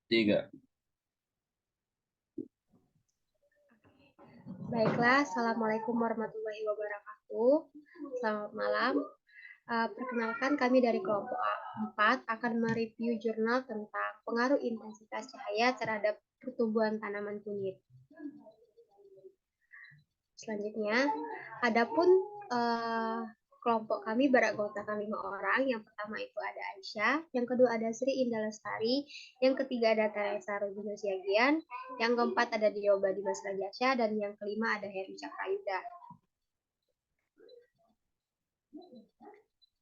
Tiga. Baiklah, Assalamualaikum warahmatullahi wabarakatuh. Selamat malam. Perkenalkan, kami dari kelompok A4 akan mereview jurnal tentang pengaruh intensitas cahaya terhadap pertumbuhan tanaman kunyit. Selanjutnya, adapun kelompok kami beranggotakan 5 orang. Yang pertama itu ada Aisyah, yang kedua ada Sri Indah Lestari, yang ketiga ada Teresa Rubino Siagian, yang keempat ada Dioba Dimas Rajasya, dan yang kelima ada Heru Cakrayuda.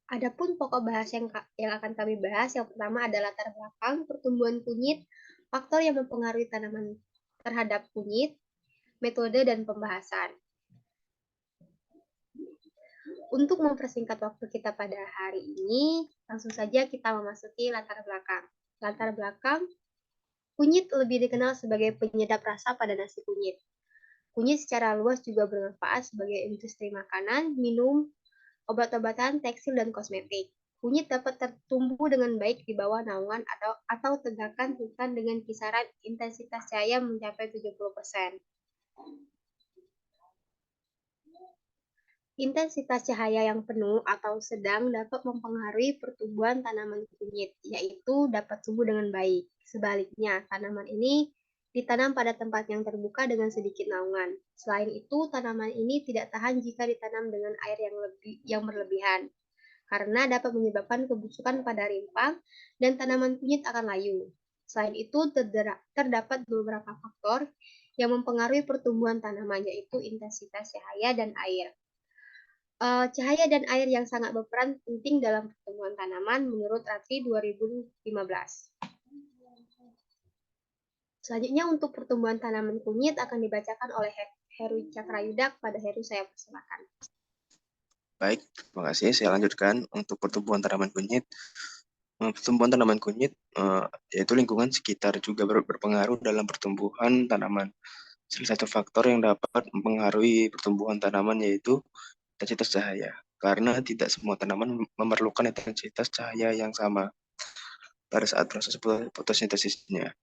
Adapun pokok bahas yang akan kami bahas, yang pertama adalah latar belakang pertumbuhan kunyit, faktor yang mempengaruhi tanaman terhadap kunyit, metode dan pembahasan. Untuk mempersingkat waktu kita pada hari ini, langsung saja kita memasuki latar belakang. Latar belakang, kunyit lebih dikenal sebagai penyedap rasa pada nasi kunyit. Kunyit secara luas juga bermanfaat sebagai industri makanan, minum, obat-obatan, tekstil, dan kosmetik. Kunyit dapat tumbuh dengan baik di bawah naungan atau tegakan hutan dengan kisaran intensitas cahaya mencapai 70%. Intensitas cahaya yang penuh atau sedang dapat mempengaruhi pertumbuhan tanaman kunyit, yaitu dapat tumbuh dengan baik. Sebaliknya, tanaman ini ditanam pada tempat yang terbuka dengan sedikit naungan. Selain itu, tanaman ini tidak tahan jika ditanam dengan air yang berlebihan, karena dapat menyebabkan kebusukan pada rimpang dan tanaman kunyit akan layu. Selain itu, terdapat beberapa faktor yang mempengaruhi pertumbuhan tanaman, yaitu intensitas cahaya dan air. Cahaya dan air yang sangat berperan penting dalam pertumbuhan tanaman menurut Ratri 2015. Selanjutnya untuk pertumbuhan tanaman kunyit akan dibacakan oleh Heru Cakrayuda. Pada Heru saya persilakan. Baik, terima kasih. Saya lanjutkan untuk pertumbuhan tanaman kunyit. Pertumbuhan tanaman kunyit yaitu lingkungan sekitar juga berpengaruh dalam pertumbuhan tanaman. Salah satu faktor yang dapat mempengaruhi pertumbuhan tanaman yaitu intensitas cahaya, karena tidak semua tanaman memerlukan intensitas cahaya yang sama pada saat proses fotosintesisnya.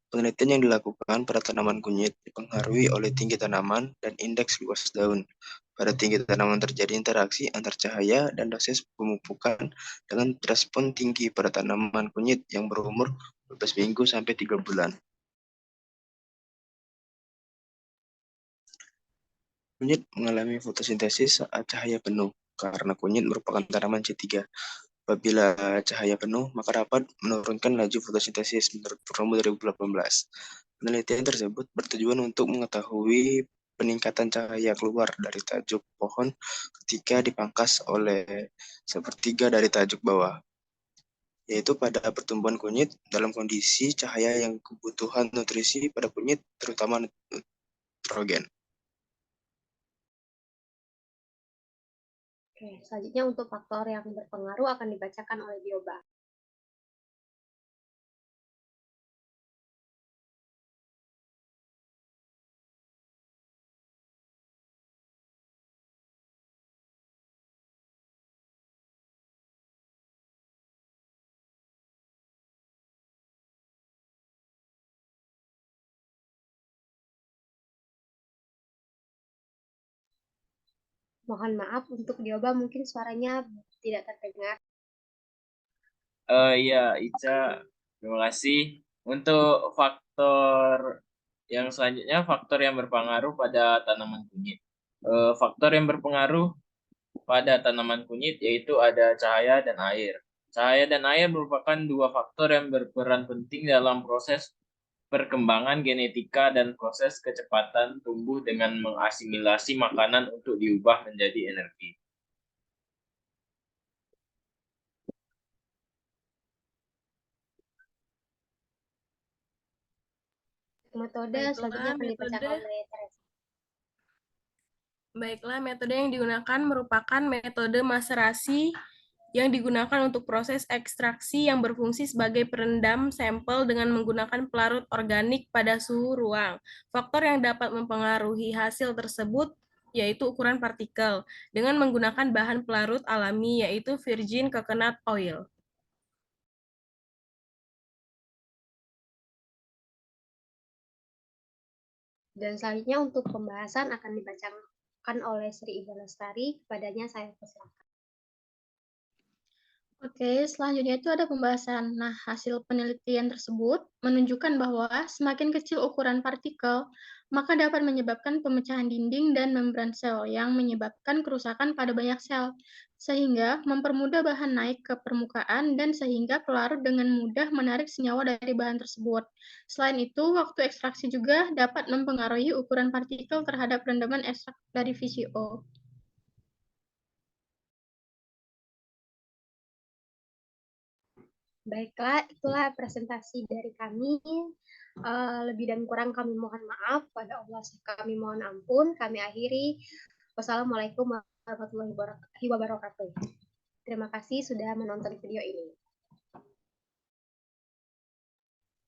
Penelitian yang dilakukan pada tanaman kunyit dipengaruhi oleh tinggi tanaman dan indeks luas daun. Pada tinggi tanaman terjadi interaksi antar cahaya dan dosis pemupukan dengan respon tinggi pada tanaman kunyit yang berumur 12 minggu sampai 3 bulan. Kunyit mengalami fotosintesis saat cahaya penuh, karena kunyit merupakan tanaman C3. Apabila cahaya penuh, maka dapat menurunkan laju fotosintesis menurut Purnomo 2018. Penelitian tersebut bertujuan untuk mengetahui peningkatan cahaya keluar dari tajuk pohon ketika dipangkas oleh sepertiga dari tajuk bawah, yaitu pada pertumbuhan kunyit dalam kondisi cahaya yang kebutuhan nutrisi pada kunyit, terutama nitrogen. Oke, selanjutnya untuk faktor yang berpengaruh akan dibacakan oleh Dioba. Mohon maaf untuk Dioba, mungkin suaranya tidak terdengar. Ya, Ica, terima kasih. Untuk faktor yang selanjutnya, faktor yang berpengaruh pada tanaman kunyit. Faktor yang berpengaruh pada tanaman kunyit yaitu ada cahaya dan air. Cahaya dan air merupakan dua faktor yang berperan penting dalam proses perkembangan genetika dan proses kecepatan tumbuh dengan mengasimilasi makanan untuk diubah menjadi energi. Metode selanjutnya akan dibacakan oleh Teresa. Baiklah, metode yang digunakan merupakan metode maserasi yang digunakan untuk proses ekstraksi yang berfungsi sebagai perendam sampel dengan menggunakan pelarut organik pada suhu ruang. Faktor yang dapat mempengaruhi hasil tersebut yaitu ukuran partikel dengan menggunakan bahan pelarut alami yaitu virgin coconut oil. Dan selanjutnya untuk pembahasan akan dibacakan oleh Sri Ibu Lestari. Kepadanya saya persilakan. Oke, selanjutnya itu ada pembahasan. Nah, hasil penelitian tersebut menunjukkan bahwa semakin kecil ukuran partikel, maka dapat menyebabkan pemecahan dinding dan membran sel yang menyebabkan kerusakan pada banyak sel, sehingga mempermudah bahan naik ke permukaan dan sehingga pelarut dengan mudah menarik senyawa dari bahan tersebut. Selain itu, waktu ekstraksi juga dapat mempengaruhi ukuran partikel terhadap rendaman ekstrak dari VCO. Baiklah, itulah presentasi dari kami. Lebih dan kurang kami mohon maaf, pada Allah kami mohon ampun. Kami akhiri. Wassalamualaikum warahmatullahi wabarakatuh. Terima kasih sudah menonton video ini.